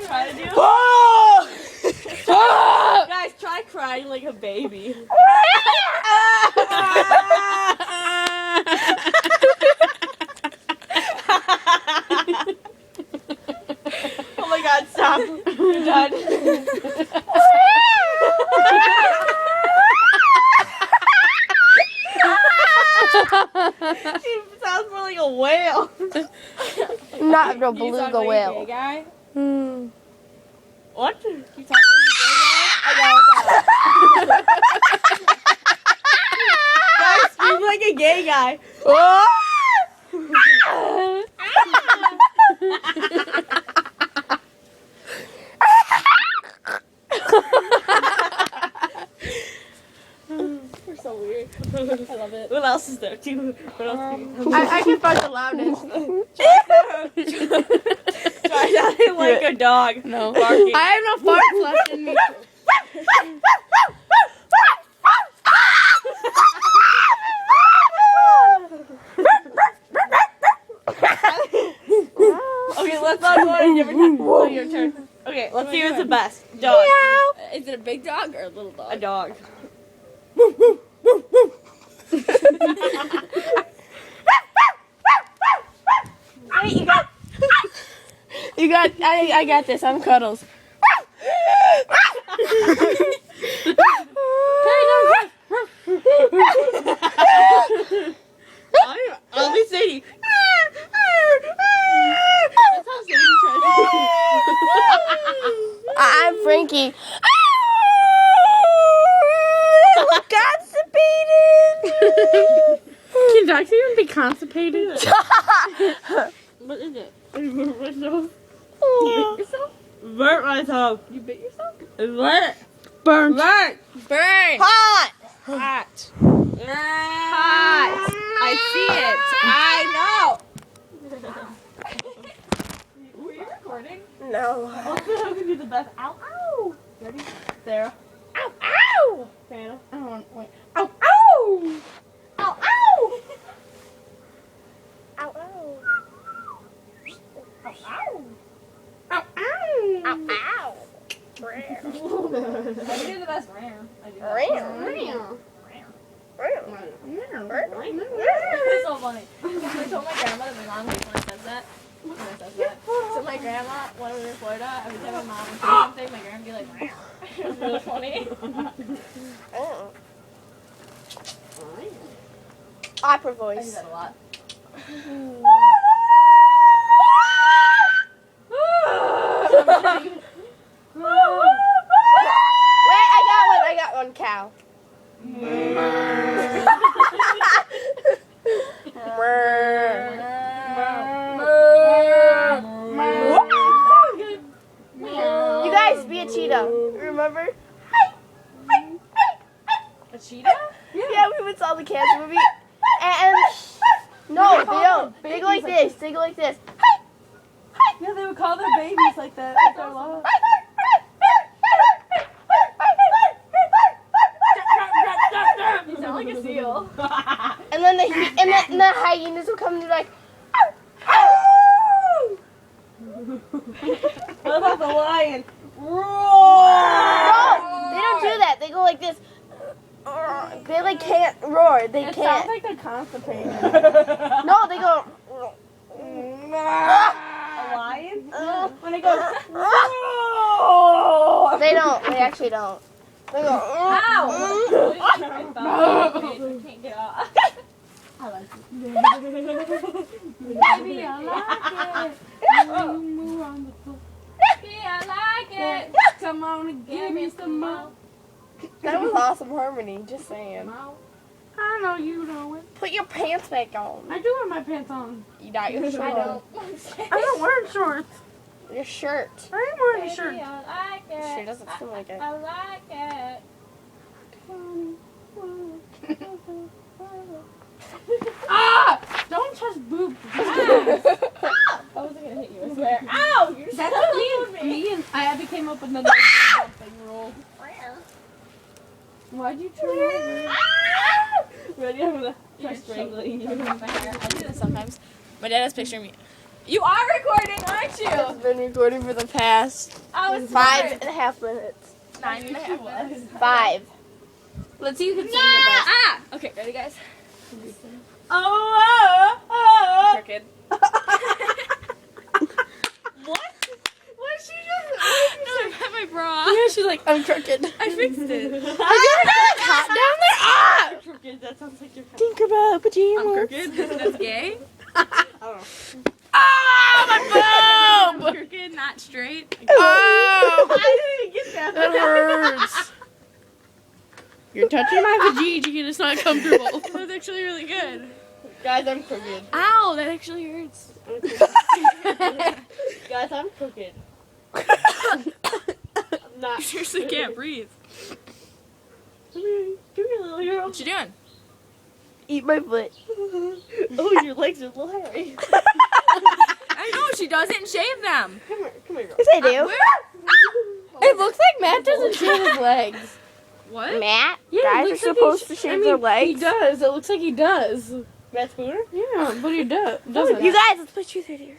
Try to do it. Guys, try crying like a baby. Oh my God, stop. You're done. She sounds more like a whale. Not a You sound beluga like a whale. gay guy? What? You talk like a gay guy? I got Guys, speak like a gay guy. We're so weird. I love it. What else is there? What else do you I can find the loudest. Try sounding like a dog. No. Barking. I have no farts left in me. Okay, let's not go on a different time. Oh, your turn. Okay, let's see who's the best. Dog. Is it a big dog or a little dog? A dog. Wait, You got. I got this. I'm Cuddles. I'll be Sadie. That's how Sadie tries to do. I'm Frankie. Constipated. Can dogs even be constipated? What is it? You bit myself. You bit yourself? Burnt myself. You bit yourself? It's burnt. Burnt. Burnt. Burnt. Hot. Hot. Hot. I see it. I know. Were you recording? No. What's the who can do the best? Ow, ow. Ready? Sarah. Ow, ow. Hannah. I don't want. Wait. Ow, ow. Ow, ow. Ow, ow. Ow, ow. Ow, ow. Ow, ow. I can do the best rare. I do that. It's so funny. I told my grandma that my mom hates when I says that. So my grandma, when we were in Florida, every time my mom would say something, my grandma would be like, it was really funny. Opera I do voice. that a lot. Wait, I got one cow. You guys be a cheetah. Remember? A cheetah? Yeah, we went saw the cancer movie. And no, they don't. They go like this. They go like this. Yeah, they would call their babies like that. Like their love. You sound like a seal. And then the hyenas will come and be like, What about the lion? no, they don't do that. They go like this. They like can't roar. They It can't. sounds like they're constipated. No, they go. A lion? When it goes, They don't. They actually don't. They go. ow! I can't get off. I like it. Baby, I like it. Move on the floor. Baby, I like it. Come on and give me some more. That was awesome harmony. Just saying. I know you know it. Put your pants back on. I do have my pants on. You got your shirt on. I'm not wearing shorts. Your shirt. I am wearing a shirt. I like it. Sure doesn't seem like it. I like it. Ah! Don't touch boobs. I wasn't gonna hit you, I swear. Ow! You're That's so what mean with me and Abby came up with another jumping rule. Why'd you turn over? Ready? I'm gonna try strangling you. I do this sometimes. My dad has a picture of me. You are recording, aren't you? been recording for the past I was 5.5 minutes. 9.5 minutes. 5. Let's see who can sing the best. Ah! Okay, ready, guys? Crooked. What? What did she just? No, I had my bra. Yeah, she's like, I'm crooked. I fixed it. Hot down there? Ah! Crooked. That sounds like you're. Tinkerbell pajamas. I'm crooked. That's gay. Ah, my boob! I'm crooked, not straight. Oh, I didn't even get that. that hurts. You're touching my vajayjay and it's not comfortable. That's actually really good. Guys, I'm crooked. Ow, that actually hurts. Guys, I'm crooked. I'm not. You seriously can't breathe. Come here, little girl. What you doing? Eat my foot. Oh, your legs are a little hairy. I know, she doesn't shave them. Come here, girl. Yes, I do. It looks like Matt doesn't shave his legs. What? Matt, Yeah, it guys are looks like supposed to shave their He legs. does. It looks like he does. Matt Spooner? Yeah, but he does. You guys, let's put truth right here.